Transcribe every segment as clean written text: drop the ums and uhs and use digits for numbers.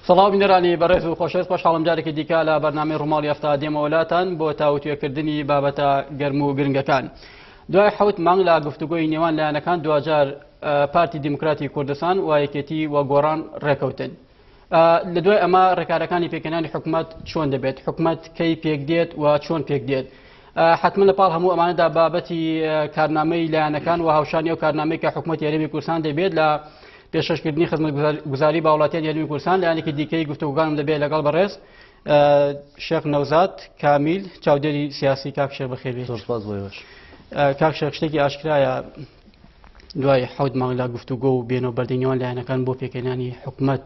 سڵاو بینەرانی بەڕێز و خۆشەویست خۆشحاڵم جارێکی دیکە لە بەرنامەی ڕۆماڵی هەفتە دێمە وڵاتان بۆ تاوتوێکردنی بابەتە گەرم و گرنگەکان. دوای 7 مانگ لە گفتوگۆی نێوان لایەنەکان دوجار پارتی دیموکراتی کوردستان و یەکێتی و گۆڕان ڕێکەوتن. لە دوای ئەمە ڕێکارەکانی پێکەنانی حکوومەت چۆن دەبێت، حکوومەت کەی پێک دێت و چۆن پێک دێت. حتمما لەپاڵ هەموو ئەمانەدا بابەتی کارنامەی لایەنەکان و هاوشانی و کارنامەی کە حکوومەت یاریمی کوردستان دەبێت لە پێشکەشکردنی خزمەتگوزاری با وڵاتیان یاریمی کوردستان لایەنێکی دیکەی گفتوگوگانم دەبێت لەگەڵ بەڕێز شێخ نەوزاد کامیل چاودێری سیاسی. کاک شێخ بەخێر بێت. کاک شێخ شتێکی ئاشکرایە دوای 7 مانگ لە گفتوگۆ و بێنەوە بەردەینەوەن لایەنەکان بۆ پێکەنانی حکوومەت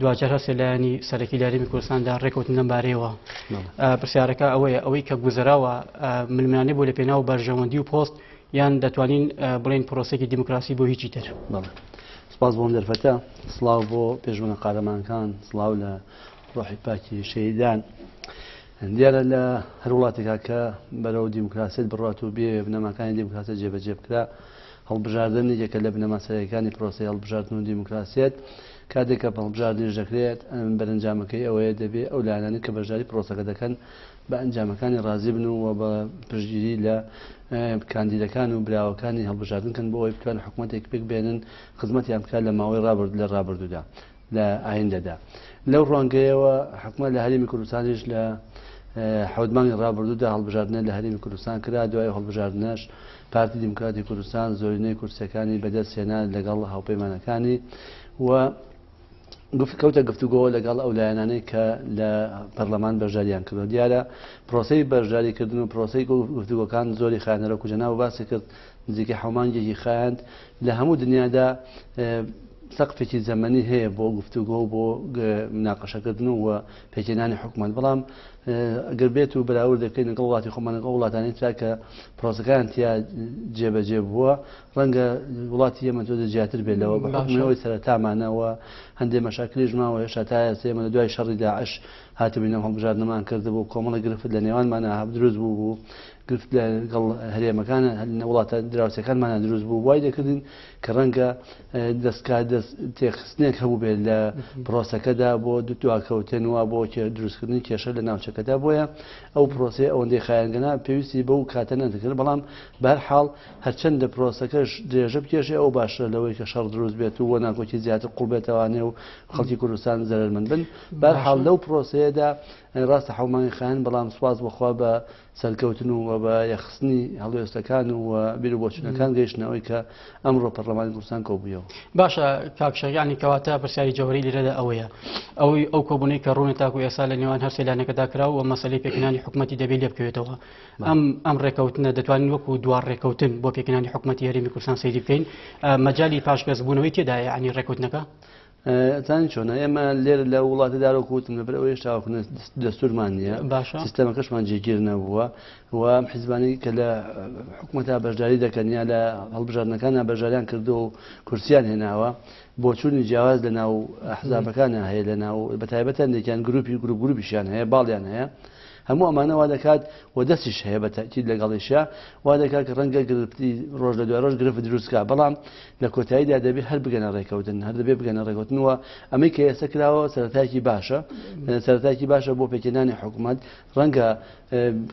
دوجار هەسێ لایەنی سەرەکی یاریمی کوردستاندا ڕێکەوتن لەم بارەیەوە. پرسیارەکە ئەوەیە ئەوەی کە گوزەراوە ململانێ بۆ لە پێناو بەرژەوەندی و پۆست یان دەتوانین بڵێن پرۆسێکی دیموکراسی بۆ هیچی تر. سپاس بۆم دەرفەتە، سڵاو بۆ پێشبڕکێ قارەمانەکان، سڵاو لە ڕۆحی پاکی شەهیدان. دیارە لە هەر وڵاتێکا کە بەرەو دیموکراسیت بڕات و بێ بنەماکانی دیموکراسی جێبەجێ بکرا، هەڵبژاردن یەکە لە بنەما سەرەکیەکانی پرۆسی هەڵبژاردن و دیموکراسیت. کاتێک کە هەڵبژاردنیش دەکرێت بەرەنجامەکەی ئەوەیە دەبێت ئەو لایەنانی کە بەشداری پرۆسەکە دەکەن بە ئەنجامەکانی ڕازی بن و بە پشتگیری لە کاندیدەکان و براوەکانی هەڵبژاردنکەن بۆ ئەوەی بتوانن حکوومەتێک پێک بێنن خزمەتیان بکات لە ماوەی ڕابردوودا لە ئایندەدا. لەو ڕوانگەیەوە حکوومەت لە هەرێمی کوردستانیش لە 7 مانگی ڕابردوودا هەڵبژاردنە لە هەرێمی کوردستان کرا. دوای هەڵبژاردنەش پارتی دیموکراتی کوردستان زۆرینەی کورسیەکانی بەدەستهێنا لەگەڵ هاوپەیمانەکانی و کەوتە گفتوگۆ لەگەڵ ئەو لایەنانەی کە لە پەرلەمان بەشداریان کردو. دیارە پرۆسەی بەشداریکردن و پرۆسەی گفتوگۆکان زۆری خایەنەرە کوجەنا و باسی کرد نزیکەی 7 مانگێکی خایەند لە هەموو دنیادا سەقفێکی زەمەنی هەیە بۆ گفتوگۆ و بۆ مناقەشەکردن و پێکهێنانی حکوومەت. بەڵام ئەگەر بێت و بەراورد دەکەین لەگەڵ وڵاتی خۆمان لەگەڵ وڵاتانی ترا کە پرۆسەکان تیا جێبەجێ بووە، ڕەنگە وڵاتی ئێمە تۆ دەجیاتر بێت لەوە بە حکمەوەی سەرەتامانەوە هەندێک مەشاکلیش ماوە هێشتا تا ئێمە لە دوای شەڕی داعش هاتبووینە هەڵبژاردنەمان کردبوو، کۆمەڵە گرفت لە نێوانمانە دروست بوو، گرفت لەگەڵ هەرێمەکانە وڵاتە دراوسەکانمانە دروست بوو. وای دەکردین کە ڕەنگە تێخستنێک هەبوو بێت لە پرۆسەکەدا بۆ دواکەوتێنەوە بۆ دروستکردنی کێشە لە ناوچەکەدا. بۆیە ئەو پرۆسێ ئەوەندەی خایەنگەنا پێویستی بەو کاتە نەدەکرد. بەڵام بەهەرحاڵ هەرچەندە پرۆسەکەش درێژە بکێشێ ئەو باشترە لەوەی کە شەڕ دروست بێت و بۆ ناکۆکی زیاتر قوڵبێتەوانێ و خەڵکی کوردستان زەرمەند بن. بەهەرحاڵ لەو پرۆسەیەدا ڕاستە 7 مانگی خایەن، بەڵام سوپاس بەخوا بە سەرکەوتن و بە یەخستنی هەڵوێستەکان و بیر و بۆچوونەکان گەیشتنەوەی کە ئەمڕۆ پەرلەمانی کوردستان کۆبوویەوە. باشە کاک شێخ، یعنی کەواتە پرسیاری جەوهەری لێرەدا ئەوەیە ئەوەی ئەو کۆبوونەی کە ڕوونە تاکو ئێستا لە نێوان هەر سێلانەکەدا کراوە و مەسەلەی پێکەنانی حکوومەتی دەبێت لێ بکەوێتەوە. ئەم ڕێکەوتنە دەتوانین وەکو دوار ڕێکەوتن بۆ پێکەنانی حکوومەتی هەرێمی کوردستان سەیری بکەین. مەجالی پاشگەزبوونەوەی تێدایە ینی ڕێکەوتنەکە؟ زانی چۆنە ئێمە لێرە لە وڵاتیدارە کووتم لەبەر ئەوەی هێشتاوەکو دەستورمان نییە، سیستەمەکەشمان جێگیر نەبووە و ئەم حیزبانی کە لە حکوومەتە بەشداری دەکەن یا لە هەڵبژاردنەکانە بەشداریان کردو و کورسیان هێناوە بۆ چوونی جیاواز لە ناو ئەحزابەکانە هەیە، لە ناو بەتایبەتە هەندێکیان گروپیشیان هەیە، باڵیان هەیە. هەموو ئەمانە وا دەکات و دەستیش هەیە بە تاکید لەگەڵیشە وا دەکات کە ڕەنگە گرفتی ڕۆژ لە دوای ڕۆژ گرفت دروستکە. بەڵام لە کۆتاییدا دەبێت هەر بگەنە ڕێکەوتن، هەر دەبێت بگەنە ڕێکەوتنەوە. ئەمەی کە ئێستا کراوە سەرەتایەکی باشە، سەرەتایەکی باشە بۆ پێکهێنانی حکوومەت. ڕەنگە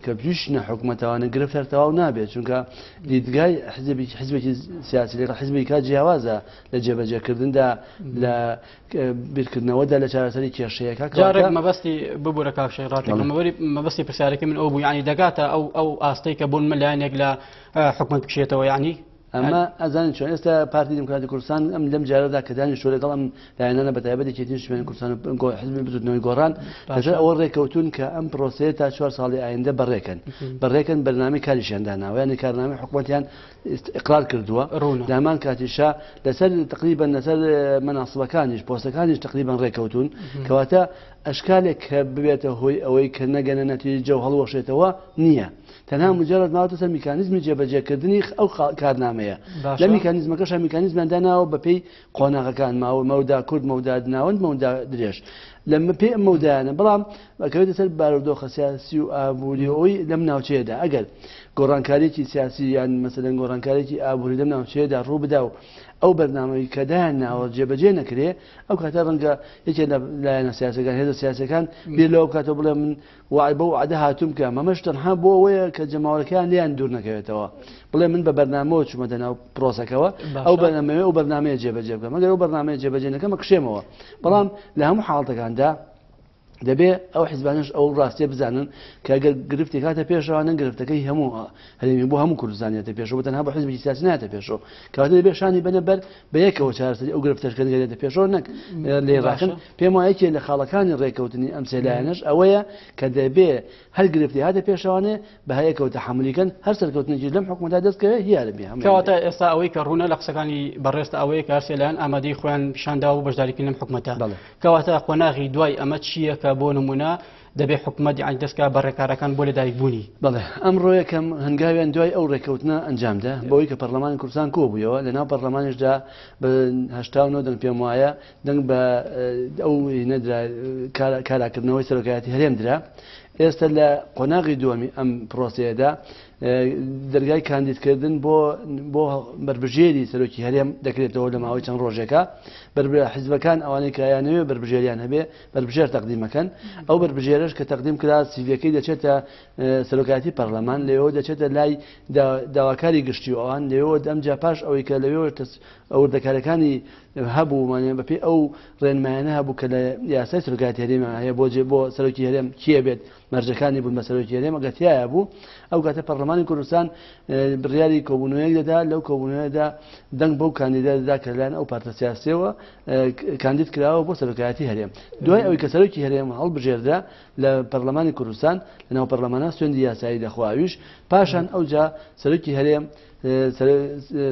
کە بژنە حکوومەتەوانە گرفت هەر تەواو نابێت، چونکە دیدگای حزبێکی سیاسی لە حزبێکی کات جیاوازە لە جێبەجێکردندا لە بیرکردنەوەدا لە چارەسەری کێشەیەەکە. جارێک مەبەستی ببوورە کاک شێخ مەبەستی پرسیارەکەی من ئەو بوو، ینی دەگاتە ئەو ئاستەی کە بوون من لایەنێک لە حکوومەت بکشێتەوە. ینی ئەمە ئەزانین چۆن ئێستا پارتی دیموکراتی کوردستان ئەم لەم جارەدا کە دانی شۆ لەگەڵ ئەم لایەنانە بەتایبەتی کێتی شوێنی کوردستان حزبی بزودنەوەی گۆڕان لەژێر ئەوە ڕێکەوتون کە ئەم پرۆسەیە تا 4 ساڵی ئایندە بەڕێکن بەرنامەی کاریشیانداناوە، یعنی کارنامەی حکوومەتیان ئیقرار کردووە. لامان کاتیشا لەسەر تقریبا لەسەر مەناسبەکانیش پۆستەکانیش تقریبا ڕێکەوتون، کەواتە ئەشکالێک کە ببێتە هۆی ئەوەی کە نەگەنە نەتیجە و هەڵوەشێتەوە نییە. تەنها مجرد ماوەتە سەر میکانیزمی جێبەجێکردنی ئەو کارنامەیە. لە میکانیزمەکەش میکانیزمانداناوە بەپێی قۆناغەکان مەودا کورد، مەودا ناوەند، مەودا درێژ. لما پێ ئەمە ودایانە بەڵام بەکەوێتە سەر بارودۆخە سیاسی و ئابووری ئەوەی لەم ناوچەیەدا ئەگەر گۆڕانکاریی سیاسی یان مەسەلەن گۆڕانکاریی ئابووری لەم ناوچەیەدا ڕوو بدا و ئەو بەرنامەی کەدایان ناوە جێبەجێ نەکرێ ئەو کاتە ڕەنگە یەکێ لە لایەنە سیاسەکان هێزە سیاسەکان بیر لەوە کاتەوە بڵێ من وای بە وعدە هاتووم کە مەمەش تەنها بۆ ئەوەیە کە جەماوەکان لیان دوور نەکەوێتەوە بڵێ من بە بەرنامەوە چوومەتە ناو پرۆسەکەەوە ئەو بەرنامەیە ئەو بەرنامەیە جێبەجێ بکەم مەگەر ئەو بەرنامەیە جێبەجێ نەکەمە کشێمەوە بەڵام لە هەموو حاڵەتەکاندا دەبێ ئەو حیزبانش ئەو ڕاستیە بزانن کە ئەگەر گرفتی کاتە پێشەوە نە گرفتەکەی هەموو هەرێمی بۆ هەموو کوردستانیەتە پێشەوە تەنها بە حیزبی سیاسی نایەتە پێشەوە کاتە دەبێ شانی بنە بەر بە یەکەوە چارەسەری ئەو گرفتەشکە دەگەرێتە پێشەوە نەک لێ ڕاکن پێم وایە یەکێ لە خاڵەکانی ڕێکەوتنی ئەم سێلایەنەش ئەوەیە کە دەبێ هەر گرفتی هاتە پێشەوانێ بە هەیەکەوە تەحملیکەن هەر سەرکەوتنێکی لەم حکومەتدا دەستکەوێ هیاربێ کەواتە ئێستا ئەوەی کە ڕوونە لە قسەکانی بەڕێستە ئەوەیە کە هەر سێلایەن ئامادەی خۆیان پیشانداوە و بەشداریکردن لەم حکومەتە کەواتە قۆناغی دوای ئەمە چییە کە بۆ نمونە دەبێ حکومەت یان دەستگا بەڕێکارەکان بۆ لەدایک بوونی بەڵێ ئەمڕۆ یەکەم هەنگاویان دوای ئەو ڕێکەوتنە ئەنجامدا بۆی کە پەرلەمانی کوردستان کۆبوویەوە لەناو پەرلەمانیشدا بە 89 دەنگ پێم وایە دەنگ بە ئەو نەدرا کاراکردنەوەی سەرۆکایەتی هەرێم درا ئێستا لە قۆناغی دووەمی ئەم پرۆسەیەدا دەرگای کاندیدکردن بۆ بربژێری سەرۆکی هەرێم دەکرێتەوە لە ماوەی چەند ڕۆژێکە حیزبەکان ئەوانەی کایانەوێ بربژێریان هەبێ بربژێر تەقدیمەکەن ئەو بربژێرش کە تەقدیم کرا سیڤەکەی دەچێتە سەرۆکایەتی پەرلەمان لەوێ دەچێتە لای داواکاری گشتی و ئەوان لەوێ دەمجا پاش ئەوەی کە لەوێ ئەوردەکارەکانی هەبوو بەپێ ئەو ڕێنمایانە هەبوو کە لە یاسای سەرۆکایەتی هەرێم هەیە بۆ سەرۆکی هەرێم کێ بێت مەرجەکانی بوون بە سەرۆکی هەرێم ئەگەتیایە بوو ئەو کاتە پەرلەمانی کوردستان بڕیاری کۆبوونەوەیەک دەدا لەو کۆبوونەوەیەدا دەنگ بەو کاندیدا دەدا کە لەلایەن ئەو پارتە سیاسیەوە کاندید کراوە بۆ سەرۆکایەتی هەرێم دوای ئەوەی کە سەرۆکی هەرێم هەڵبژێردا لە پەرلەمانی کوردستان لەناو پەرلەمانە سوێندی یاسایی دەخواویش پاشان ئەوجا سەرۆکی هەرێم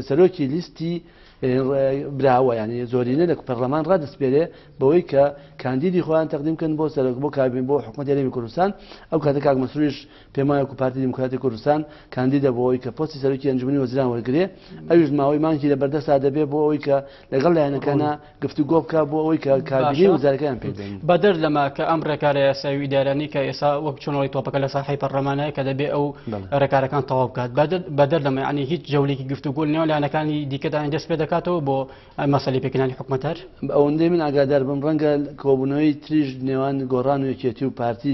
سەرۆکی لیستی براوە ینی زۆرینە لە پەرلەمان ڕادەسپێرێ بەوەی کە کاندیدی خۆیان تەقدیمکەن بۆ سەرۆک بۆ کابین بۆ حکومەتی هەرێمی کوردستان ئەو کاتە کاک مەسرووریش پێم وایە پارتی دیموکراتی کوردستان کاندیدە بۆ ئەوەی کە پۆستی سەرۆکی ئەنجومەنی وەزیران وەرگرێ ئەویش ماوەی مانگی لە بەردەستا دەبێ بۆ ئەوەی کە لەگەڵ لایەنەکانە گفتوگۆ بکە بۆ ئەوەی کە کابینی وەزارەکەیان پێدەین بەدەر لەما کە ئەم ڕێکارە یاساوی ئیدارانی کە ئێستا وەک چۆنەوەی تۆپەکە لە ساحەی پەرلەمانەیە کە دەبێ ئەو ڕێکارەکان تەواو بکات بەدەر لەمە ینی هیچ جەولێکی گفتوگۆ نێو لایەنەکانی دیکەدان دەست پێ دەکاتەوە بۆ مەسەلەی پێکردنی حکومەتەر ئەوەندەی من ئاگادار بم ڕەنگە کۆبوونەوەی تریژ نێوان گۆڕان و یەکێتی و پارتی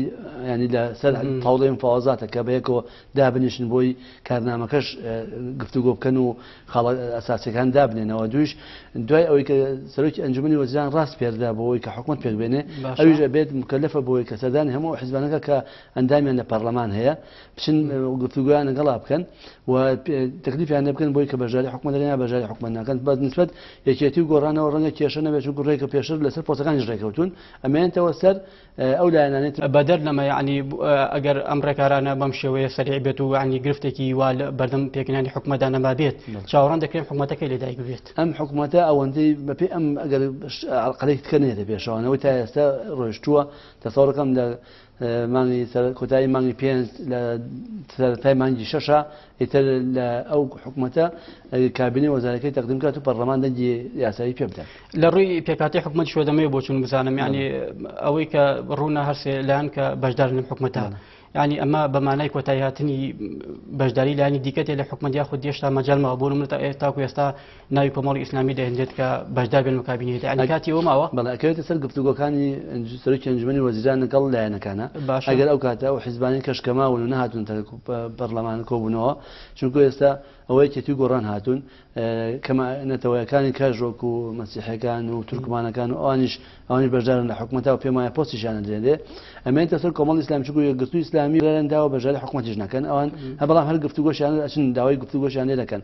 ینی لە سەر تاوڵەی مفاوەزاتە کە بەیەکەوە دابنیشن بۆی کارنامەکەش گفتوگۆ بکەن و خاڵە ئەساسیەکان دابنێنەوە دویش دوای ئەوەی کە سەرۆکی ئەنجومەنی وەزیران ڕاست پێدا بۆەوەی کە حکومەت پێبێنێ ئەویش بێت مکەلەفە بۆی کە سەردانی هەموو حیزبانەکە کە ئەندامیان لە پەرلەمان هەیە بچن گفتوگویان لەگەڵا بکەن و تەکلیفیان لێ بکەن بۆی کە بەژاری حکومەت دەرێنە بەژاری حکومەت ناکەن بەنسبەت یەکێتی و گۆڕانەوە ڕەنگە کێشە نەبێت چونکە ڕێکە پێشتر لەسەر پۆستەکانیش ڕێکەوتون ئەمەیەنتەوە سەر ئەو لایەنانێت بەدەر لەمە یعنی ئەگەر ئەم ڕێکارانە بەم شێوەیە سەریع بێت و ینی گرفتێکی وا بەردەم پێکردنی حکومەتدا نەما بێت چاوەڕان دەکرێن حکومەتەکەی لێدایک بێت ئەم حکومەتە ئەوەندەی بەپێ ئەم ئەگەر عەرقەلەی تکەنێتە پێشەوەنەوەی تا ئێستا ڕۆیشتووە تەسەوڕەکەم لە مانگی کۆتایی مانگی پێنج لە سەرەتای مانگی شەشە ئیتر لە ئەو حکومەتە کابینەی وەزارەکەی تەقدیم کات و پەرلەمان دەنگی یاسایی پێ بدات لە ڕووی پێکاتی حکومەت شۆدەمەوە بۆ چون بزانم یعنی ئەوەی کە ڕوونا هەرسێ لایەن کە بەشدار لەم حکومەتە ینی ئەمە بەمانای کۆتایی هاتنی بەشداری لایەنی دیکەتێ لە حکومەت یاخود هێشتا مەجاڵمەوە بۆ نمونە تاکو ئێستا ناوی کۆمەڵی ئیسلامی دەهێنرێت کە بەشدار بێن و کابینێت ینی کاتی ئەوە ماوە بەڵێ ئەکەوێتە سەر گفتوگۆکانی سەرۆکی ئەنجومەنی وەزیران لەگەڵ لایەنەکانە ئەگەر ئەو کاتە ئەو حیزبانی کەشکەماون و نەهاتون پەرلەمان کۆبوونەوە چونکە ئێستا ئەوەی کێتی گۆڕان هاتوون کەمە نەتەوەیەکانی کاژۆک و مەسیحەکان و تورکمانەکان و ئەوانی بەشدارن لە حکومەتەوە پێم وایە پۆستیشیانە درێنێ ئەمەیەنتە سەر کۆمەڵی ئیسلامی چونکە یەکگرتووی ئیسلامی لەرەنداوە بەژاری حکومەتیش نەکەن ئەوان بەڵام هەر گفتوگۆشیان ئەچن داوای گفتوگۆشیان لێ دەکەن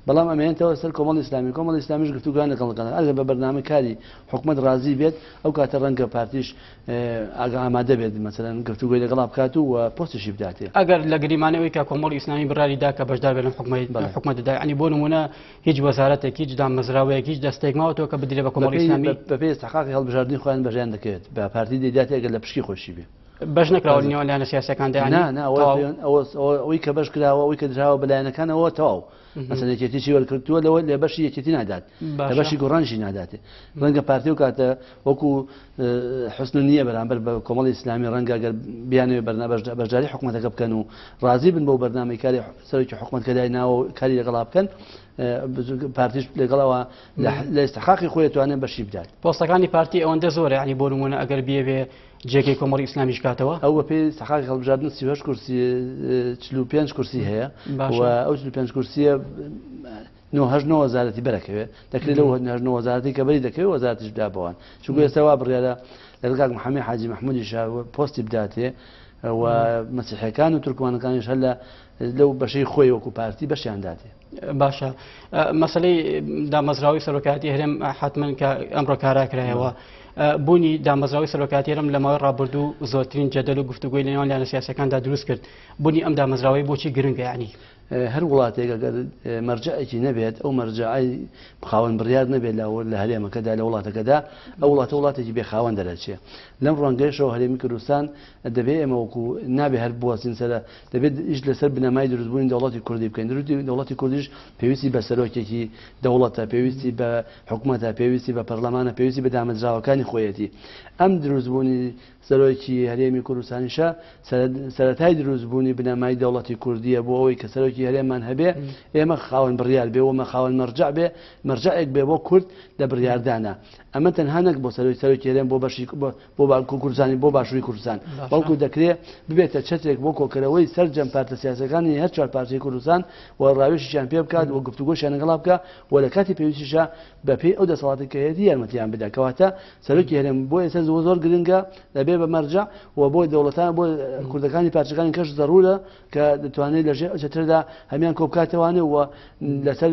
بەڵام ئەمەیەنتەوە سەر کۆمەڵی ئیسلامیش گفتوگویان لەگەڵ دەکەن ئەگەر بە بەرنامەی کاری حکومەت ڕازی بێت ئەو کاتە ڕەنگە پارتیش ئامادە بێت مەسەلەن گفتوگۆی لەگەڵا بکات و پۆستیشی بداتێ ئەگەر لە گریمانەوەی کە کۆمەڵی ئیسلامی بڕاری دا کە بەشدار بێن حکومەتدا ینی بۆ نمونە هیچ وەزارەتێک هیچ دامەزراوەیەک هیچ دەستێک ماوەتەوە کە بدرێ بە کۆمەڵی ئیسلامی بەپێی استحقاقی هەڵبژاردننی خۆیان بەژیان دەکەوێت بە پارتی دەیداتێک لە پشکی خۆشی بێ بەش نەکراوە نێوان لایەنە سیاسیەکاندا ئەوەی کە بەش کراوە ئەوەی کە دراوە بە لایەنەکانەوە تەواو مەسەڵەن یەکێتیی وەرکردووە لەوە لێ بەشی یەکێتی نادات لە بەشی گۆڕانشی ناداتێ ڕەنگە پارتی و کاتە وەکو حسن نییە بەرامبەر بە کۆمەڵی ئیسلامی ڕەنگە گەر بیانوێ بەشداری حکوومەتەکە بکەن و ڕازی بن بۆ بەرنامەی کاری سەرۆکی حکوومەتکەدای ناوە کاری لەگەڵا بکەن پارتیش لەگەڵەوە لە ئێستحقاقی خۆی توانێت بەشی بدات پۆستەکانی پارتی ئەوەندە زۆرە ینی بۆ نمونە ئەگەر بێ جێگەی کۆمەڵی ئیسلامیش کاتەوە ئەو بە پێی سەحاقی هەڵبژاردن 38 کورسی 45 کورسی هەیە و ئەو 45 کورسیە 9 وەزارەتی بەرەکەوێت دەکرێت لەو 9 وەزارەتی کە بەری دەکەوێت وەزارەتیش بدابەوەن چونکە ئێستا وا بڕیارە لەگەڵ محەممەد حاجی مەحموودیش پۆستی بداتێ و مەسیحەکان و تورکمانەکانیش هەر لەو بەشەی خۆی وەکو پارتی بەشیان داتێ باشە مەسلەی دامەزراوی سەرۆکاتی هەرێم حتمما کە ئەمڕۆ کاراکرایەوە بوونی دامەزراوی سەرۆکاتی هەرێم لە ماوەی ڕابردوو زۆرترین جەدەل و گفتوگۆی لەنێوان لایەنە سیاسیەکاندا دروست کرد بوونی ئەم دامەزراوی بۆچی گرنگە ینی هەر وڵاتێک ئەگەر مەرجەعێکی نەبێت ئەو مەرجەعی خاوەن بڕیار نەبێت لە هەرێمەکەدا لە وڵاتەکەدا ئەو وڵاتێکی بێخاوەن دەرەچێت لەم ڕوانگەیشەوە هەرێمی کوردستان دەبێت ئێمە وەکو نابێ هەر بوەستین سەر دەبێت ئیش لەسەر بنەمای دروستبوونی دەوڵەتی کوردی بکەین دەوڵەتی کوردیش پێویستی بە سەرۆکێکی دەوڵەتە پێویستی بە حکوومەتە پێویستی بە پەرلەمانە پێویستی بە دامەزراوەکانی خۆیەتی ئەم دروستبوونی سەرۆکی هەرێمی کوردستانیشە سەرەتای دروستبوونی بنەمای دەوڵەتی کوردیە بۆ ئەوەی کە سەرۆکی هەرێممان هەبێ ئێمە خاوەن بڕیار بێ ومە خاوەن مەرجع بێ مەرجعێک بێ بۆ کورد لە بڕیاردانە ئەمە تەنها نەک بۆ سەرۆکی هەرێم بۆ بەشی بۆ کوردستانی بۆ باشووری کوردستان بەڵکو دەکرێت ببێتە چەترێک بۆ کۆکەرەوەی سەرجەم پارتە سیاسەکانی هەر چوار پارتی کوردستان و ڕاوێژیان پێ بکات و گفتوگۆشیان لەگەڵا بکە و لە کاتی پێویستیشە بەپێی ئەو دەسەڵاتی کە هەیەی یارمەتیان بدات کەواتە سەرۆکی هەرێم بۆ ئێستا زۆر گرنگە دەبێت بە مەرجع و بۆ دەوڵەتان بۆ کوردەکانی پارچەکانی کەش ضرورە کە دەتوانێت لەژێر چەتردا هەمیان کۆبکاتەوانێ و لەسەر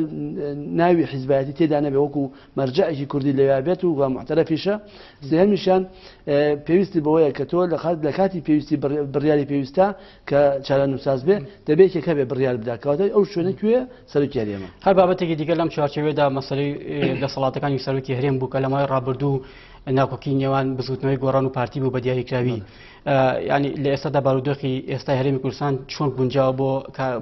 ناوی حیزبایەتی تێدا نەبێ وەکو مەرجعێکی کوردی لەوێ بێت و محتەرەفیشە سێهەمیشیان پێویستی بەوەیە کە تۆ لە کاتی پێویستی بڕیاری پێویستە کە چارەنووساز بێ دەبێت کێکە بێ بڕیار بدات کەواتە ئەو شوێنە کوێ سەرۆکی هەرێمە هەر بابەتێکی دیگە لەم چوارچێوەیەدا مەسەلەی دەسەڵاتەکانی سەرۆکی هەرێم بوو کە لە ماوەی ڕابردوو ناکۆکی نێوان بزوتنەوەی گۆڕان و پارتی بوو بە دیاریکراوی ینی لە ئێستادا بارودۆخی ئێستا هەرێمی کوردستان چۆن گونجاوە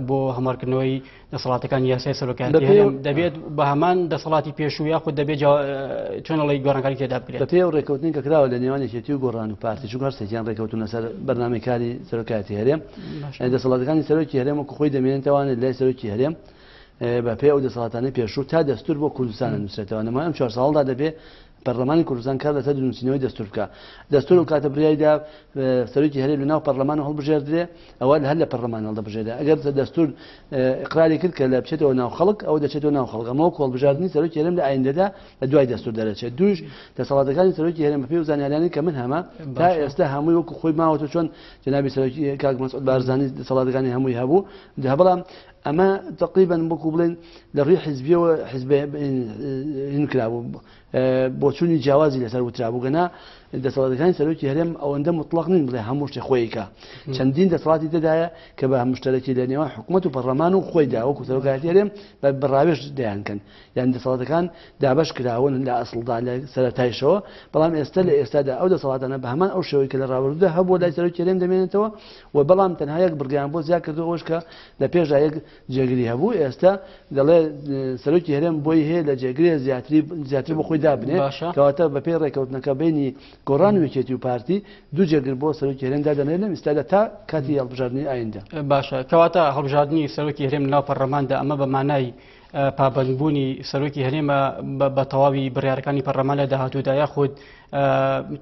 بۆ هەمارکردنەوەی دەسەڵاتەکانی یاسای سەرۆکاتی هەرێم دەبێت بە هەمان دەسەڵاتی پێشوو یاخود دەبێت چۆنەڵی گۆڕانکاری تێدا بکرێت بە پێی ئەو ڕێکەوتنی کە کراوە لە نێوان یەکێتی و گۆڕان و پارتی چونکە هەر سێکیان ڕێکەوتونە سەر بەرنامەکانی سەرۆکاتی هەرێم دەسەڵاتەکانی سەرۆکی هەرێم وەکو خۆی دەمێنێتەوانێت لای سەرۆکی هەرێم بە پێی ئەو دەسەڵاتانەی پێشوو تا دەستور بۆ کوردستان نووسێتەوە نەما ئەم 4 ساڵدا دەبێت پەرلەمانی کوردستان کار لەسەر نووسینەوەی دەستور بکە دەستور و کاتە بریایدا سەرۆکی هەرێم لەناو پەرلەمان هەڵبژێردرێ ئەوە هەر لە پەرلەمان هەڵدەبژێرێ ئەگەر دەستور ئیقراری کرد کە لە بچێتەوە ناو خەڵک ئەوە دەچێتەوە ناو خەڵک ئەمە وەکو هەڵبژاردننی سەرۆکی هەرێم لە ئایندەدا لە دوای دەستور دەرەچێت دووش دەسەڵاتەکانی سەرۆکی هەرێم بە پێی زانیاریانی کە من هەمە تا ئێستا هەمووی وەکو خۆی ماوەتە چۆن جەنابی سەرۆکی کاک مەسعود بارزانی دەسەڵاتەکانی هەمووی هەبوو بەڵام ئەمە تقریبا بۆکو بڵێن لە ڕووی حیزبیەوە حیزب هینکرابوو بۆ چوونی جیاوازی لەسەر وترابوو گەنا دەسەڵاتەکانی سەرۆکی هەرێم ئەوەندە مطلق نین بڵێ هەموو شتێ خۆیکە چەندین دەسەڵاتی تێدایە کە بە مشتەرەکی لە نێوان حکوومەت و پەرلەمان و خۆیدا وەکو سەرۆکایەتی هەرێم بە ڕاوێژ دەیانکەن یان دەسەڵاتەکان دابەش کراون لە ئەسڵدا لە سەرەتایشەوە بەڵام ئێستا لە ئێستادا ئەو دەسەڵاتانە بە هەمان ئەو شێوەی کە لە ڕابردوودا هەبووە لای سەرۆکی هەرێم دەمێنێتەوە و بەڵام تەنها یەک بڕگیان بۆ زیاد کردو ئەوش کە لە پێشدا یەک جێگری هەبوو ئێستا دەڵێ سەرۆکی هەرێم بۆی هەیە لە جێگرێ زیاتر بۆ خۆی دابنێ کەواتە بە پێی ڕێکەوتنەکە بینی گۆڕان و یەکێتی و پارتی دوو جێگر بۆ سەرۆکی هەرێم دادەنێت لەم ئێستادا تا کاتی هەڵبژاردننی ئایندە باشە کەواتە هەڵبژاردننی سەرۆکی هەرێم لەناو پەرلەماندا ئەمە بە مانای پابەندبوونی سەرۆکی هەرێمە بە تەواوی بڕیارەکانی پەرلەمان لە داهاتوودا یاخود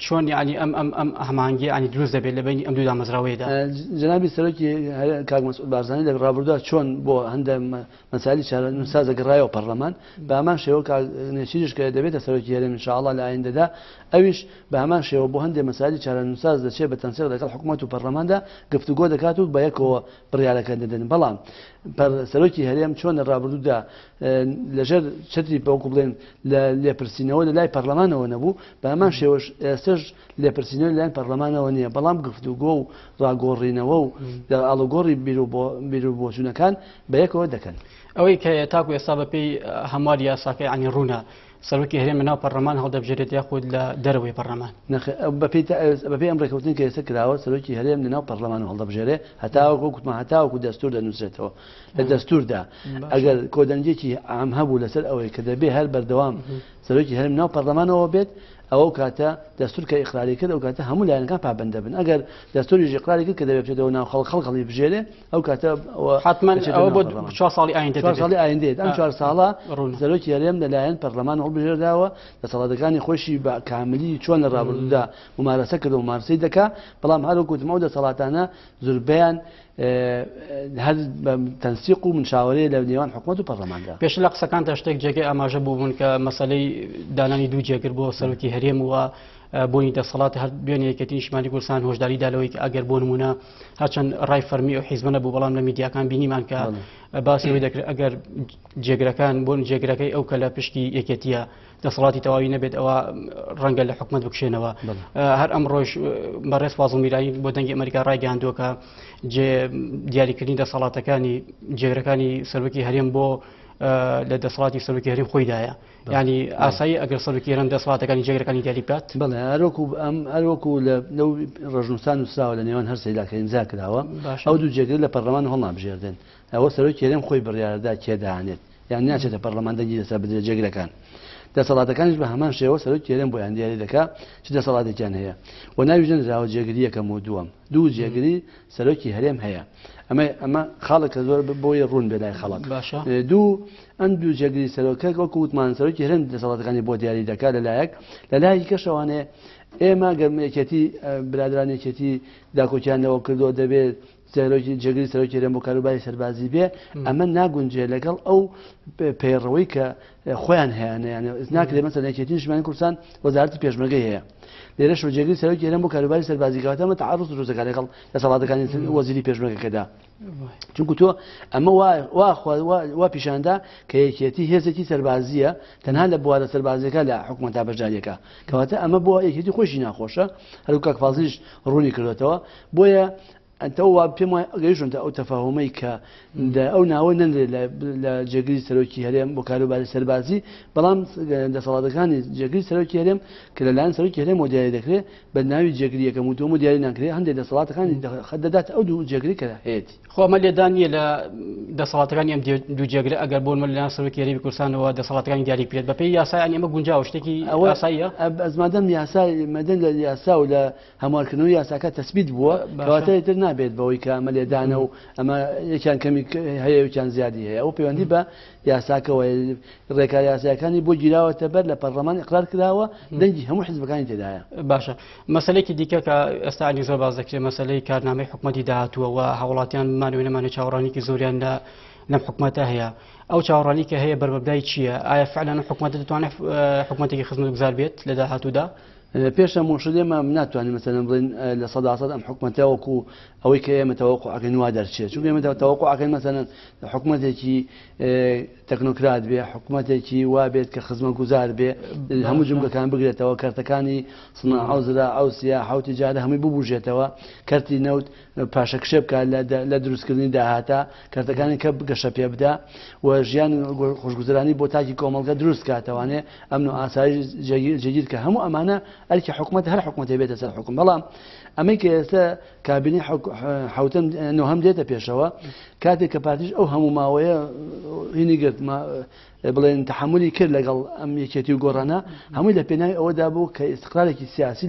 چۆن ینی ئەم هەمانگی ئەنی دروست دەبێت لە بینی ئەم دوو دامەزراوەیەدا جەنابی سەرۆکی کاک مەسعود بارزانی لە ڕابردوودا چۆن بۆ هەندێک مەسائلی چارەنووساز گەڕایەوە پەرلەمان بە هەمان شێوە نێچیرش کە دەبێتە سەرۆکی هەرێم ئینشاءڵڵا لە ئایندەدا ئەویش بە هەمان شێوە بۆ هەندێک مەسائلی چارەنووساز دەچێت بە تەنسیق لەگەڵ حکوومەت و پەرلەماندا گفتوگۆ دەکات و بە یەکەوە بڕیارەکە دەدەن بەڵام سەرۆکی هەرێم چۆن لە ڕابردوودا لەژێر چتری بەوەکو بڵێن لە لێپرسینەوە لە لای پەرلەمانەوە نەبوو بە هەمان شێوەش ئێستش لێپرسینەوە لەلایەن پەرلەمانەوە نییە بەڵام گفتوگۆ و ڕاگۆڕینەوە و ئاڵوگۆڕی بیرروبۆچوونەکان بە یەکەوە دەکەن ئەوەی کە تاکو ئێستا بەپێی هەموار یاساکە عنی ڕوونە سەرۆکی هەرێم لەناو پەرلەمان هەڵدەبژێرێت یاخود لە دەرەوەی پەرلەمان بەپێی ئەم ڕێکەوتن کە ئێستا کراوە سەرۆکی هەرێم لەناو پەرلەمان هەڵدەبژێرێ هەتاوەکو کوتمان هەتاوەکو دەستور دەنووسێتەوە لە دەستوردا ئەگەر کۆدەنجێکی ئام هەبوو لەسەر ئەوەی کە دەبێ هەر بەردەوام سەرۆکی هەرێم ناو پەرلەمانەوە بێت ئەو کاتە دەستور کە ئیقراری کرد ئەو کاتە هەموو لایەنەکان پابەندە بن ئەگەر دەستوریش ئیقراری کرد کە دەبێت بچێتەوە ناو خەڵقی بژێرێ ئەو کاتە حتما ئەوە بۆ 4 ساڵی ئایندێت ئەم 4 ساڵە سەرۆکی هەرێم لەلایەن پەرلەمان هەڵبژێرداوە دەسەڵاتەکانی خۆشی بە کاملی چۆن لە ڕابردوودا ممارەسە کرد و مارسی دەکا بەڵام هەروەکوتم ئەو دەسەڵاتانە زوربیان هەر تەنسیق و منشاوەرەیە لە نێوان حکوومەت و پەرلەماندا. پێش لە قسەکانتە شتێک جێگەی ئاماژە بووبوون کە مەسەلەی دانانی دوو جێگر بۆ سەرۆکی هەرێم وە بۆنی دەسەڵات هەر دوێنێ یەکەتی نیشتیمانی کوردستان هۆشداریدا لەوەی کە ئەگەر بۆ نمونە هەرچەند ڕای فەرمی و حیزب نەبوو بەڵام لە میدیاکان بینیمان کە باسی ئەوەی دەکرێت ئەگەر جێگرەکان بۆن جێگرەکەی ئەو کە لە پشتی یەکێتیە دەسەڵاتی تەواوی نەبێت ئەوە ڕەنگە لە حکوومەت بکشێنەوە هەر ئەمڕۆژ بەڕێز فازڵ میرایی بۆ دەنگی ئەمریکا ڕایگەاندووە کە دیاریکردنی دەسەڵاتەکانی جێگرەکانی سەرۆکی هەرێم بۆ لە دەسەڵاتی سەرۆکی هەرێم خۆیدایە ینی ئاسایی ئەگەر سەرۆکی هەرێم دەسەڵاتەکانی جێگرەکانی دیاری بکات بڵێ هەروەکو لەو ڕژنووسان وسراوە لە نێوان هەر سەیلاکە ئیمزا کراوە ئەو دوو جێگر لە پەرلەمان هەڵنابژێردن ئەوە سەرۆکی هەرێم خۆی بڕیارەدا کێداهانێت یان ناچێتە پەرلەمان دەنگی لەسەر بدرێت جێگرەکان دەسەڵاتەکانیش بە هەمان شێوە سەرۆکی هەرێم بۆیان دیاری دەکا چ دەسەڵاتێکیان هەیە و ناویژن راوە جێگری یەکەم و دووەم دوو جێگری سەرۆکی هەرێم هەیە ئەمە خاڵێکە زۆر بۆی ڕوون بێ لای خەڵک ئەم دوو جێگری سەرۆکە وەکو وتمان سەرۆکی هەرێم دەسەڵاتەکانی بۆ دیاری دەکات لەلایەک لەلایەکی کەشەوانێ ئێمە گەرمێکێتی برادرانێکێتی داکۆکیانەوە کردو دەبێت جێگری سەرۆکی هەرێم بۆ کاروباری سەربازی بێ ئەمە ناگونجێ لەگەڵ ئەو پەیڕەوەی کە خۆیان هەیەە ناکرێت مەسەڵ یەکێتی نیشتیمانی کوردستان وەزارەتی پێشمەرگەی هەیە لێرە شۆجێگری سەرۆکی هەرێم بۆ کاروباری سەربازی کەواتە تەعارض دروست دەکات لەگەڵ دەسەڵاتەکانی وەزیری پێشمەرگەکەدا چونکو تۆ ئەمە وا پیشاندا کە یەکێتی هێزێکی سەربازیە تەنها لە بوارە سەربازیەکە لە حکوومەتتا بەشداریەکە کەواتە ئەمە بۆ یەکێتی خۆشی ناخۆشە هەرو کاک فازڵیش ڕوونی کردوێتەوە بۆیە ئەتەوە پێم گەیشتە ئەو تەفاهمەی کە ئەو ناوە نەنرێت لە جێگری سەرۆکی هەرێم بۆ کاروباری سەربازی بەڵام دەسەڵاتەکانی جێگری سەرۆکی هەرێم کە لەلایەن سەرۆکی هەرێم و دیاری دەکرێت بە ناوی جێگری یەکەم و دووەم و دیاری ناکرێت هەندێک دەسەڵاتەکانی دەدات ئەو دوو جێگری کە هەیەی خۆ ئەمە لێدانیە لە دەسەڵاتەکانی ئەم دوو جێگرە ئەگەر بۆ لەلایەن سەرۆکی هەرێمی کوردستانەوە دەسەڵاتەکانی دیاری بکرێت بەپێی یاسایان ئێمە گونجاو شتێکی یاساییە ئەزمادەم یاسای مەدەن لە یاسا و لە هەموارکردنەوەی یاساکە تەسبیت بووە کەواتە تر نابێت بەوەی کە ئەمە لێدانە و ئەمە یەکیان کەمی هەیە ویان زیادی هەیە ئەو پەیوەندی بە یاساکەەوە ڕێکار یاسایەکانی بۆ گیراوەتە بەر لە پەرلەمان ئیقرار کراوە دەنگی هەموو حیزبەکانی تێدایە باشە مەسەلێکی دیکە کە ئێستا علی زۆر باز دەکرێت مەسەلەی کارنامەی حکوومەتی داهاتووە و هەوڵاتیان مانوێنەمانە چاوەڕانێکی زۆریان لەم حکوومەتە هەیە ئەو چاوەڕانی کە هەیە بەربەدای چییە ئایا فعلان حکوومەتە دەتوانێت حکوومەتێکی خزمەتگوزار بێت لە داهاتوودا پێشە مشدێمە ناتوانین مەسەلەن بڵین لە 100% ئەم حکوومەتە وەکو ئەوەی کە ئێمە تەوەقوعەکەین وا دەرچێت چونکە ئێمە تەوەقوعەکەین مەسەلەن حکوومەتێکی تەکنۆکرات بێ حکوومەتێکی وا بێت کە خزمەتگوزار بێ هەموو جملەکان بگرێتەوە کارتەکانی سناعە زرا ئەو سیا حوتی جارە هەمووی ببوژێتەوە کارتی نەوت پاشە کشێ بکات لە دروستکردنی داهاتە کارتەکانی کە گەشە پێ بدا و ژیان خۆشگوزەرانی بۆ تاکی کۆمەڵگە دروست کاتەوانێ ئەمن و ئاسایش جەگیر کە هەموو ئەمانە ئەرکی حکوومەت هەر حکوومەتی بێتە سەر حکوم بەڵام ئەمەی کە ئێستا کابینی حوتەم نۆهەم دێتە پێشەوە کاتێک کە پارتیش ئەو هەموو ماوەیە هینی گرت بڵێن تحملی کرد لەگەڵ ئەم یەکێتی و گۆڕانە هەمووی لە پێناوی ئەوەدا بوو کە ئیستقرارێکی سیاسی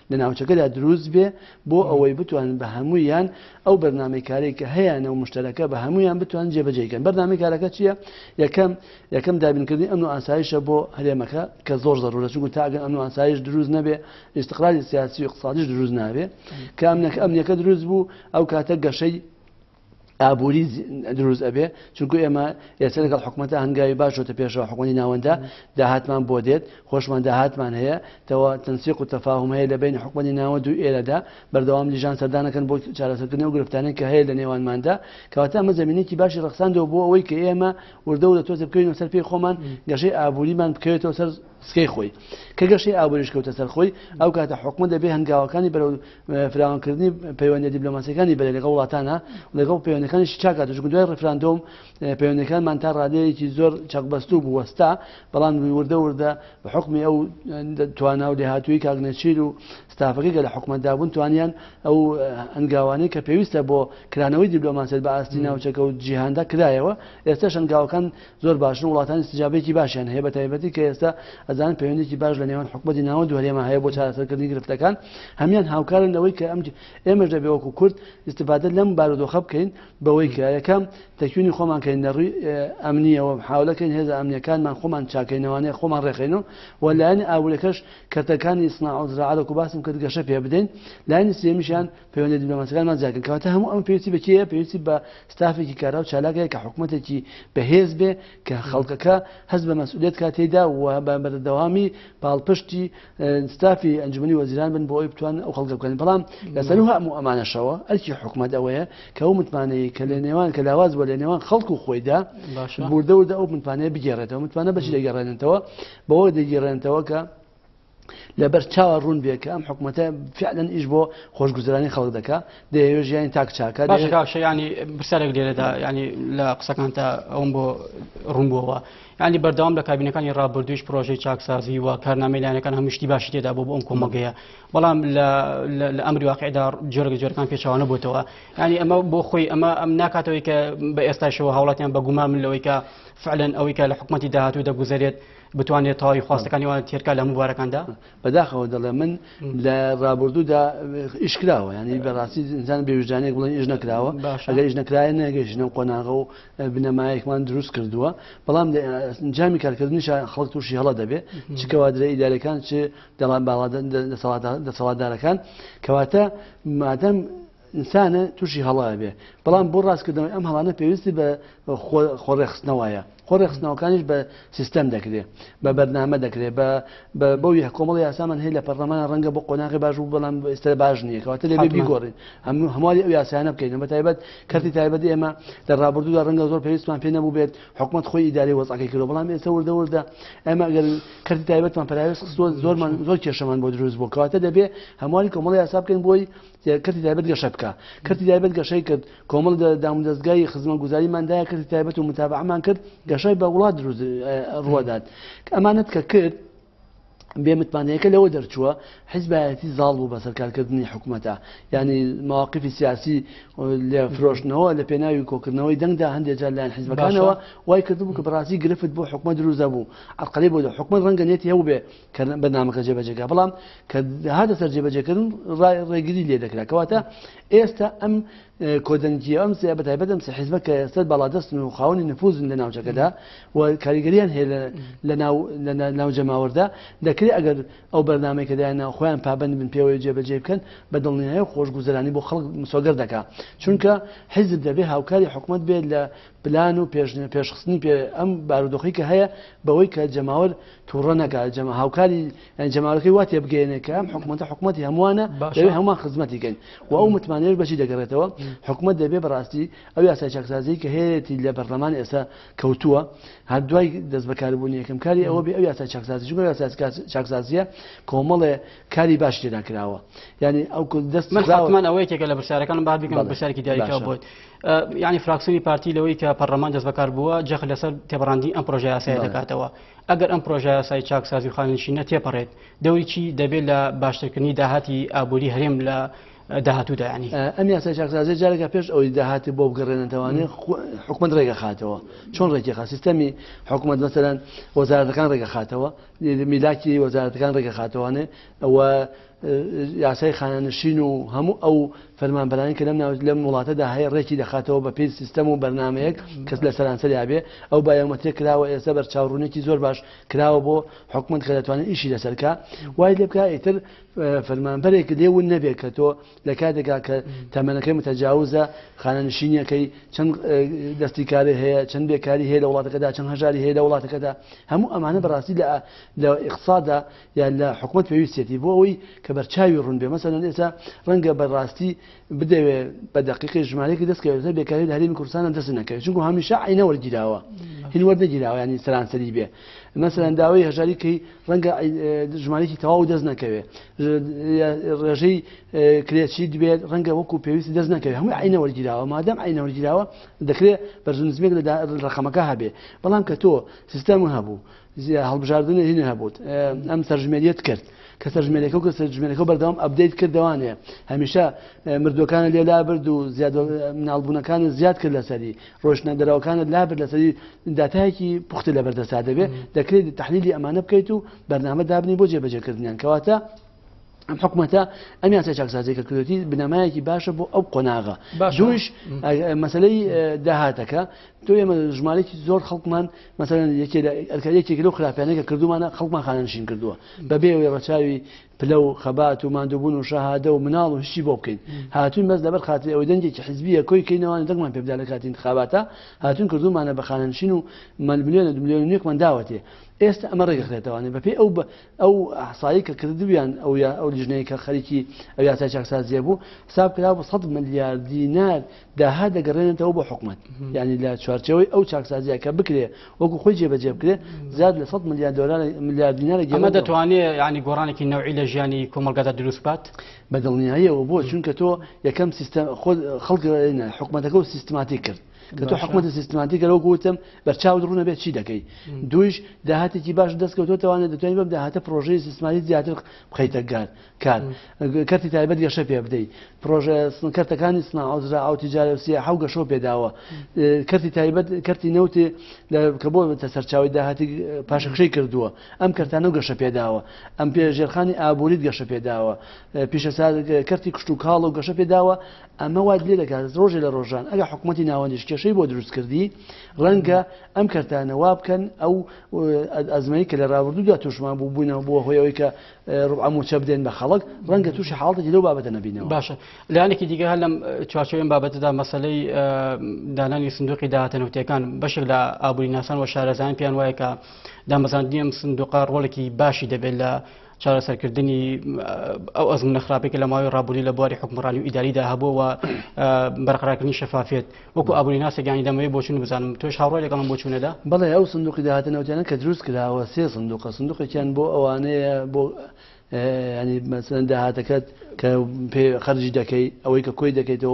لە ناوچەکەدا دروست بێ بۆ ئەوەی بتوانن بە هەموویان ئەو بەرنامەی کارێک کە هەیەە و مشتەرەکە بە هەمویان بتوانن جێبەجێکەن بەرنامەی کارەکە چییە یەکەم دابینکردنی ئەمن و ئاسایشە بۆ هەرێمەکە کە زۆر زەڕورە چونکە تا ئەگەر ئەمن و ئاسایش دروست نەبێ ئیستقراری سیاسی و اقتصادیش دروست نابێ کە ئەمنیەکە دروست بوو ئەو کاتە گەشەی ئابووری دروست ئەبێ چونکو ئێمە ئێستا لەگەڵ حکوومەتە هەنگاوی باشۆتە پێشەوە حکوومەتی ناوەندە داهاتمان بۆ دێت خۆشمان داهاتمان هەیە تەوا تەنسیق و تەفاهم هەیە لە بین حکوومەتی ناوەند و ئێرەدا بەردەوام لیژان سەردانەکەن بۆ چارەسەرکردنی و گرفتانەی کە هەیە لە نێوانماندا کەواتە ئەمە زەمینێکی باشی ڕەخساندەوە بۆ ئەوەی کە ئێمە وردە و دەتوانین بکەین سەر پێی خۆمان گەشەی ئابووریمان بکەوێتەوە سەر سکەی خۆی کە گەشەی ئابووریش کەوتە سەر خۆی ئەو کاتە حکومت دەبێ هەنگاوەکانی بەرەو فراوانکردنی پەیوەندی دیبلۆماسیەکانی بەرە لەگەڵ وڵاتانە لەگەڵ پەیوەندەکانیش چاکاتە چونکە دوای ڕفراندۆم پەیوەندەکانمان تا ڕادەیەکی زۆر چاکبەستوو بوو وەستا بەڵام وردە وردە بە حکمی ئەو توانا و لێهاتووی کاگنەچیر و ستافەکەی کە لە حکومەتدا بوون توانیان ئەو ئەنگاوانەی کە پێویستە بۆ کرانەوەی دیبلۆماسیەت بە ئاستی ناوچەکە و جیهاندا کرایەوە ئێستاش ئەنگاوەکان زۆر باشن وڵاتانی استجابەیەکی باشیان هەیە بە تایبەتی کە ئێستا ئەزانن پەیوەندێکی باش لە نێوان حکومەتی ناوە دووهرێمە هەیە بۆ چارەسەرکردنی گرفتەکان هەمان هاوکارن لەوەی کە ئێمەش دەبێ وەکو کورد استفادە لەم بارودۆخە بکەین بەوەی کە یەکەم تەکوینی خۆمان کەین لە ڕووی ئەمنیەوە حاولەکەین هێزە ئەمنیەکانمان خۆمان چاکەینەوانەیە خۆمان ڕێخینەوە و لایەنی ئاوورەکەش کەرتەکانی سناع و زراعەت و باسم کرد گەشە پێ بدەین لایەنی سێمیشیان پەیوەندی دیبلۆماسیەکانمان زیادکەین کەواتە هەموو ئەم پێویستی بەکیەیە پێویستی بە ستافێکی کارا و چالاکەیە کە حکومەتێکی بەهێز بێ کە خەڵکەکە هەست بە مەسئولیت کاتێدا و بە بەردەوامی پاڵپشتی ستافی ئەنجومەنی وەزیران بن بۆ ئەوی بتوانن ئەو خەڵکە بکەن بەڵام لەسەر هەموو ئەمانەشەوە ئەرکی حکومەت ئەوەیە کە ئەو متمانەی کە لە نێوان کە لاواز بۆ لە نێوان خەڵک و خۆیدا بوردە وردە ئەو متمانەیە بگێڕێتەوە متمانە بەچی دەگەڕێنێتەوە بەوە دەگەڕێنێتەوە کە لەبەر چاوە ڕوون بێ کە ئەم حکومەتە فعلا ئیش بۆ خۆشگوزەرانی خەڵک دەکا دەیەوێت ژیانی تاک چاکە باشە ینی برسالێک لێرەدا ینی لە قسەکان تا ئەوم بۆ ڕوونبووەوە ینی بەردەوام لە کابینەکانی ڕابردوویش پرۆژەی چاکسازی و کارنامەی لایەنەکان هەمووشتی باشی تێدا بۆ ئەم کۆمەلگەیە بەڵام لە ئەمری واقعیدا جۆرەکان پێچەوانە بۆتەوە ینی ئەمە بۆ خۆی ئەمە ئەم ناکاتەوەی کە بە ئێستاشەوە هاوڵاتیان بە گومان من لەوەی کە فعلا ئەوەی کە لە حکومەتی داهاتوو دەگوزارێت بتوانێت تەواوی خواستەکانیوان تێرکا لە مبارەکاندا بەداخەوە دەڵێ من لە ڕابردوودا ئیش کراوە ینی بەڕاستی ئینسان بێویژدانێک بڵێن ئیش نەکراوە ئەگەر ئیش نەکرایە نەگەیشتنەوە قۆناغە و بنەمایەکمان دروست کردووە بەڵام ئەنجامی کارکردنیش خەڵک تووشی هەڵە دەبێت چ کەوادرە ئیدارەکان چ دەڵام دەسەڵاتدارەکان کەواتە مادەم ئینسانە تووشی هەڵایە بێ بەڵام بۆ ڕاستکردنەوەی ئەم هەڵانە پێویستی بە خۆڕێخستنەوەیە خۆڕێخستنەوەکانیش بە سیستەم دەکرێت بە بەرنامە دەکرێت بەوی کۆمەڵی یاسامان هەیە لە پەرلەمانە ڕەنگە بۆ قۆناغی باش و بەڵام ئێستا باش نییە کەواتە لەبێ بیگۆڕین هەمووی ئەو یاسایانە بکەین بە تایبەت کەرتی تایبەت ئێمە لە ڕابردوودا ڕەنگە زۆر پێویستمان پێ نەبوو بێت حکومەت خۆی ئیداری وەزعەکەی کردو بەڵام ئێستا وردە وردە ئێمە ئەگەر کەرتی تایبەتمان پەراوێست زۆر کێشەمان بۆ دروست بوو کەواتە دەبێ هەمووی کۆمەڵی یاسا بکەین بۆی کەرتی تایبەت گەشە بکە کەرتی تایبەت گەشەی کرد کۆمەڵ دامودەستگای خزمەتگوزاریماندایە کەرتی تایبەت و متابعەمان کرد گەشەی بە وڵات دروست ڕوادات ئەمانەت کە کرد بێمتمانەیەکە لەوە دەرچووە حیزبایەتی زاڵ بوو بە سەرکارکردنی حکومەتە ینی مواقفی سیاسی لە فرۆشتنەوە لە پێناوی کۆکردنەوەی دەنگدا هەندێک جار لایەن حیزبەکانەوە وای کردبوو کە بەڕاستی گرفت بۆ حکومەت دروست بوو عقلی بۆ حکومەت ڕەنگە نێتی هەوو بێ کە بەنامەکە جێبەجێکا بەڵام کە هاتە سەر جێبەجێکردن ڕێگیری لێ دەکرا کەواتە ئێستا ئەم کۆدەنگی ئەم بە تایبەت ئەم حیزبە کە ئێستا بەڵادەستن و خاوەنی نفوزن لە ناوچەکەدا و کاریگەریان هەیە لە ناو جەماوەردا دەکرێت ئەگەر ئەو بەرنامەی کە دایانە خۆیان پابند بن پێوەی جێبەجێ بکەن بە دڵنیایی خۆشگوزەرانی بۆ خەڵک مسۆگەر دەکات چونکە حیزب دەبێت هاوکاری حکومت بێت لە پلان و پێشخستنی ئەم بارودۆخی کە هەیە بەوەی کە جەماوەر تووڕە نەکات هاوکاری جەماوەرەکەی وا تێبگەێنێت کە ئەم حکومەتی هەمووانە دەوێت هەمووان خزمەتیکەن و ئەو متمانەیەش بەچی دەگەڕێتەوە حکومت دەبێت بەڕاستی ئەو یاسای چاکسازی کە هەیەی لە بەرلەمان ئێستا کەوتووە هەر دوای دەست بەکاربوونی یەکەم کاری ئەوە بێ ئەو یاسای چاکسازی چونکە یاسای چاکسازیە کۆمەڵێ کاری باش تێدا کراوە ینی ئەو دەست من حتمان ئەوەیەکێکە لە برسارەکان بعد بگەم برسارێکی دیاریکەوە بۆت ینی فراکسیۆنی پارتی لەوەی کە پەرلەمان دەست بەکار بووە جەخ لەسەر تێبڕاندی ئەم پرۆژە یاسایە دەکاتەوە ئەگەر ئەم پرۆژە یاسای چاکسازی و خانەنشینە تێپەڕێت دەوری چی دەبێت لە باشترکردنی داهاتی ئابووری هەرێم لە داهاتوودا ینی ئەم یاسای چاکسازی جارێکە پێش ئەوەی داهاتی بۆ بگەڕێنێتەوانێت حکومت ڕێگە خاتەوە چۆن ڕێکی خات سیستەمی حکومت مەسەلەن وەزارەتەکان ڕێگە خاتەوە میلاکی وەزارەتەکان ڕێگە خاتەوانێ ئەوە یاسای خانەنشین و هەموو ئەو فەرمانبەرانی کە لەم وڵاتەدا هەیە ڕێکی دەخاتەوە بە پێی سیستەم و بەرنمەیەک کەس لە سەرانسەریا بێ ئەو بایەمەتێک کراوە ئێستا بەرچاوڕوونێکی زۆر باش کراوە بۆ حکومت کە دەتوانێت ئیشی لەسەرکە وای لێ بکە ئیتر فەرمانبەرێک لێون نەبێت کە تۆ لە کاتێکا کە تەمەنەکەی متەجاوزە خانەنشینیەکەی چەند دەستی کاری هەیە چەند بێکاری هەیە لە وڵاتەکەدا چەند هەژاری هەیە لە وڵاتەکەدا هەموو ئەمانە بەڕاستی لە ئیقتصادا یان لە حکومت پێویستێتی بۆ ئەوەی کە بەرچاوی ڕوون بێ مەسەلەن ئێستا ڕەنگە بەڕاستی بدەوێت بە دقیقی ژمارەیەکی دەستکەوێت بێکاری لە هەرێمی کوردستانە دەست نەکەوێت چونکە هەمیشە عینە وەرگیراوە هین وەردەگیراوە ینی سەرانسەری بێ مەسەلەن داوای هەژاریکەی ڕەنگە ژمارەیەکی تەواو دەست نەکەوێت ڕێژەی کرێچی دەبێت ڕەنگە وەکو پێویستی دەست نەکەوێت هەمووی عینە وەرگیراوە مادام عینە وەرگیراوە دەکرێت بەرزنسبێک لە ڕقەمەکە هەبێ بەڵام کە تۆ سیستەم هەبوو هەڵبژاردنە هینە هەبووت ئەم سەرژمێریت کرد کە سەرژمێرەکە و کە سەرژمێرەکە بەردەوام ئەپدەیت کردوانێ هەمیشە مردوەکانت لێ لابرد و مناڵبوونەکانت زیاد کرد لەسەری ڕۆشنە دەرەوەکانت لابرد لەسەری داتایەکی پوختە لە بەردەسا دەبێت دەکرێت تەحلیلی ئەمانە بکەیت و بەرنامە دابنی بۆ جێبەجێکردنیان کەواتە ئەم حکوومەتە ئەم یاسای چاکسازیەکە کردوەتی بنەمایەکی باشە بۆ ئەو قۆناغە دووش مەسلەی داهاتەکە تۆ ئێمە ژمارەی زۆر خەڵکمان مەسەلەن یەکێک لەو خراپیانەیە کە کردومانە خەڵکمان خانەنشین کردووە بەبێ ڕەچاوی پلە و خەبات و ماندووبوون و شەهادە و مناڵ و هیچی بۆ بکەین هاتوون بەس لەبەر خاتری ئەوەی دەنگێکی حیزبیە کۆی کەینەوە دەنگمان پێ بدا لە کاتی انتخاباتە هاتوون کردومانە بە خانەنشین و ملیۆنە 2 ملیۆن و نیەکمان داوەتێ ئێستا ئەمە ڕێگەخرێتەوەێ بەپێی ئەو ئەحسایی کە کردبیان ئەو لیژنەیە کە خەریکی ئەو یاسای چاکسازیە بوو حساب کرا بۆ 100 ملیارد دینار داهات دەگەڕێنێتەوە بۆ حکوومەت یعنی لە چوارچەوەی ئەو چاکسازیە کە بکرێ وەکو خۆی جێبەجێ بکرێ زیاد لە 100 ملیارد دینار ئەمە دەتوانێت ینی گۆڕانێکی نەوعی لە ژیانی کۆمەلگادا دروست بات بەدڵنیاییەوە بۆ چونکە تۆ یەکەم خەڵک حکوومەتەکە و سیستماتیک کرد کە تۆ حکوومەتە سیستماتیکە لەو گوتم بەرچاو ڕوونە بێت چی دەکەی دویش داهاتێکی باش دەستکەوتوتەوانێت دەتوانین بەم داهاتە پرۆژەی سیستماتی زیاتر بخەیتە کار کەرتی تایبەت گەشە پێ بدەیت پرۆژە کەرتەکانی سناعەوزرا ئەو تیجارە و سیاحە و گەشە پێداوە کەرتی تایبەت کەرتی نەوتێ کە بۆ سەرچاوی داهاتی پاشەکشەی کردووە ئەم کەرتانە و گەشە پێداوە ئەم پێژێرخانی ئابووریت گەشە پێداوە پیشەسا کەرتی کشت و کاڵ و گەشە پێداوە ئەمە وای لێ دەکات ڕۆژێ لە ڕۆژان ئەگە حکوومەتی ناوەندیش کێشەی بۆ دروست کردی ڕەنگە ئەم کەرتانە وا بکەن ئەو ئەزمەی کە لە ڕابردوودا توشمان بوو بووینەوە بۆ هۆی ئەوەی کە ڕعموچە بدەن بە خەڵک ڕەنگە تووشی حاڵەتی لەو بابەتە نەبینەوە باشە لایەنێکی دیگە هەر لەم چوارچێوەی بابەتەدا مەسەلەی دانانی سندوقی داهاتەنەوتیەکان بەشێک لە ئابووری ناسان و شارەزایان پێیان وایە کە دامەزاندنی ئەم سندوقە ڕۆڵێکی باشی دەبێت لە چارەسەرکردنی ئەو ئەزمونە خراپێکە لە ماوەی ڕابووری لە بواری حکومڕانی و ئیداریدا هەبووە بەرقەرارکردنی شەفافیت وەکو ئابووری ناسێکیانی دەمەوێت بۆچون بزانم تۆش هاوڕێ لەگەڵم بۆچوونەدا بەڵێ ئەو سندوقی داهاتەنەوتیانە کە دروست کراوە سێ سندوقە سندوقێکیان بۆ ئەوانەیە بۆ ینی مەسەلەن داهاتەکەت کە پێ خەرجی دەکەی ئەوەی کە کۆی دەکەیتەوە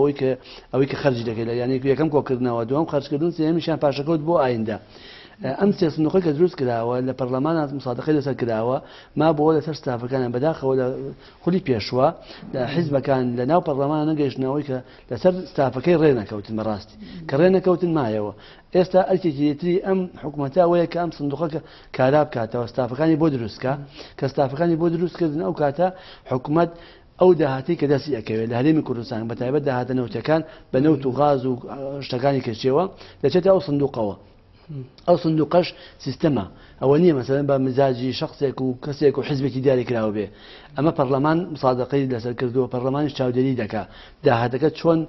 ئەوەی کە خەرجی دەکەیت لە یعنی یەکەم کۆکردنەوە دووەم خەرجکردن سێمیشیان پاشەکەوت بۆ ئایندە ئەم سێ سندوقی کە دروست کراوە لە پەرلەمان مسادقەی لەسەر کراوە ما بۆ لەسەر ستافەکانیان بەداخەوە لە خولی پێشوە لە حیزبەکان لە ناو پەرلەمان نەگەیشتنەوەی کە لەسەر ستافەکەی ڕێنەکەوتن بەڕاستی کە ڕێنەکەوتن مایەوە ئێستا ئەرکێکی تری ئەم حکوومەتاوەیە کە ئەم سندوقەکە کارا بکاتەوە ستافەکانی بۆ دروستکە کە ستافەکانی بۆ دروستکردن ئەو کاتە حکوومەت ئەو داهاتی کە دەستی ئەکەوێت لە هەرێمی کوردستان بەتایبەت داهاتە نەوتەکان بە نەوت و غاز و شتەکانی کەچێەوە دەچێتە ئەو سندوقەوە ئەو سندوقەش سیستەمە ئەوە نییە مەسەلەن بە مزاجی شخصێک و کەسێک و حزبێکی دیاری کراوە بێ ئەمە پەرلەمان مسادقەی لەسەر کردووە پەرلەمانیش چاودێری دەکا داهاتەکە چۆن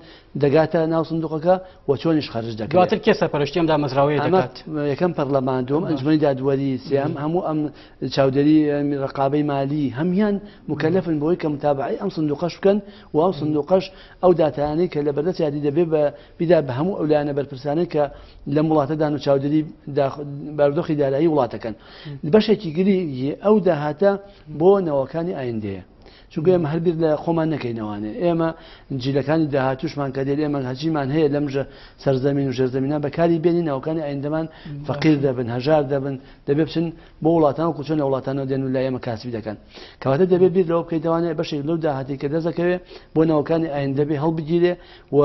دەگاتە ناو سندوقەکە و چۆنیش خەرج دەکات دواتر کێ سەرپەرشتیەم دامەزراوەیە دەکات یەکەم پەرلەمان دووەم ئەنجومەنی دادوەری سێم هەموو ئەم چاودێری ڕقابەی مالی هەمیان مکەلەفن بۆی کە متابعی ئەم سندوقەش بکەن و ئەو سندوقەش ئەو داتانەی کە لە بەردەست یادی دەبێت بە بیدا بە هەموو ئەولانە بەرپرسانەی کە لە وڵاتەدان و چاودێری بەردۆخی دارایی وڵاتەکەن بەشێکی گری ئەو داهاتە بۆ نەوەکانی ئایندەیە چونکە ئێمە هەربیر لە خۆمان نەکەینەوانێ ئێمە جیلەکانی داهاتوشمان کە دێت ئێمە هەچیمان هەیە لەمژە سەرزەمین و ژێرزەمینە بەکاری بێنی ناوەکانی ئایندەمان فەقیر دەبن هەژار دەبن دەبێ بچن بۆ وڵاتان و کوچۆن لە وڵاتانەوە دێن و لای ئێمە کاسبی دەکەن کەواتە دەبێت بیر لەوە بکەیتوانێ بەشێک لەو داهاتی کە دەزەکەوێ بۆ ناوەکانی ئایندە بێ هەڵبگیرێ و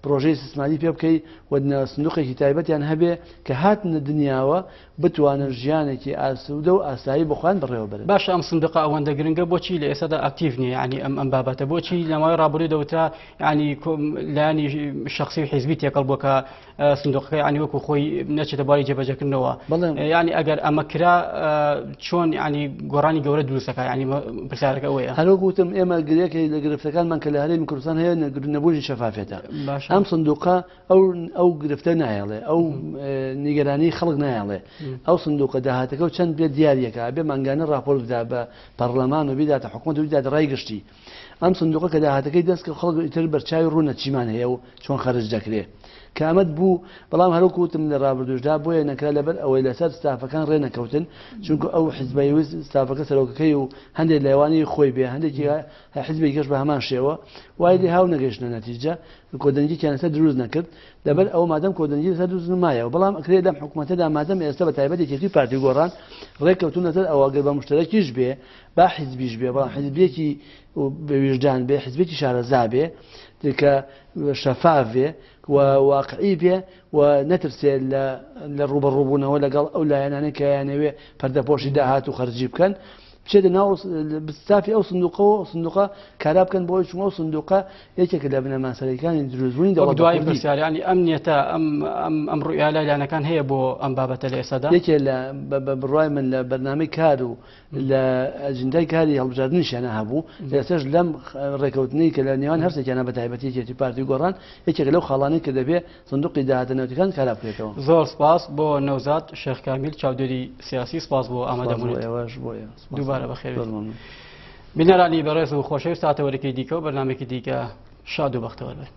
پرۆژەی سیستماتی پێ بکەی و سندوقێکی تایبەتیان هەبێ کە هاتنە دنیاوە بتوانن ژیانێکی ئاسوودە و ئاسایی بخوان بڕێوە بەرن باش ئەم سندوقە ئەوەندە گرنگە بۆچی لە ئێستادا ئاکتیڤ نییە ینی ئەم بابەتە بۆچی لە ماوەی ڕابردووی دەوترا ینی لایانی شخصی و حیزبی تێکەڵ بووە کە سندوقەکە ینی وەکو خۆی نەچێتە باری جێبەجێکردنەوە ینی ئەگەر ئەمە کرا چۆن ینی گۆڕانی گەورە دروستەکە ینی پرسیارەکە ئەوەیە هەرۆ گوتم ئێمە گرێکی لە گرفتەکانمان کە لە هەرێمی کوردستان هەیە نەبوونی شەفافێتە ئەم سندوقە ئەو گرفتە نایڵێ ئەو نیگەرانی خەڵک نایڵێ ئەو سندوقە داهاتەکە و چەند بێت دیارەکە بێ مانگانە راپۆرت بدا بە پەرلەمان و بیداتە حکوومەت و بیداتە ڕای گشتی ئەم سندوقە کە داهاتەکەی دەست کە خەڵک ئیتر بەرچاوی ڕوونە چیمان هەیە و چۆن خەرج دەکرێت کامەت بوو بەڵام هەروکوتم لە ڕابردوشدا بۆیە نەکرا لەبەر ئەوەی لەسەر ستافەکان ڕێنەکەوتن چونکە ئەو حیزبەی ویست ستافەکە سەرۆکەکەی و هەندێک لەوانی خۆی بێ هەندێکی حیزبی کەش بە هەمان شێوە وای لێ هاو نەگەیشتنە نەتیجە کۆدەنگییان لەسەر دروست نەکرد لەبەر ئەو مادەم کۆدەنگی لەسەر دروست نمایەوە بەڵام ئەکرێت لەم حکوومەتەدا مادەم ئێستا بە تایبەت یەکێتی پارتی گۆڕان ڕێککەوتون لەسەر ئەوەگەر بە مشتەرەکیش بێ با حیزبیش بێ بەڵام حیزبێکی بەویژدان بێ حیزبێکی شارەزا بێ کە شەفاف بێ و واقعی بێ و نەترسێ لە ڕوبەڕووبوونەوە لەگەڵ ئەو لایەنانە کە یانەوێ پەردەپۆشی داهات و خەرجی بکەن بچێتە ناو بستافی ئەو سندوقە کارا بکەن بۆی چون ئەو سندوقە یەکێکە لە بنەماسەرەکانی دروستبوونی دوای پرسیارانی ئەمنیەتە ئەم ڕوئیا لایەنەکان هەیە بۆ ئەم بابەتە لە ئێستادا یەکێ لە بڕای من لە بەرنامەی کار و لە ئەجندای کاری هەڵبژاردننیشیانە هەبوو لەسەر لەم ڕێکەوتنی کە لە نێوان هەرسێکیانە بە تایبەتی یەکێتی پارتی گۆڕان یەکێک لەو خاڵانەی کە دەبێ سندوقی داهاتنەوەتەکان کارا بکرێتەوە. زۆر سپاس بۆ نەوزاد شێخ کامیل چاودێری سیاسی سپاس بۆ ئامادەبوونیت دووبارە بەخێر بینەرانی بەڕێز و خۆشەویست هاتەوەرەکەی دیکە و بەرنامێکی دیکە شاد و بەختەوەر بن.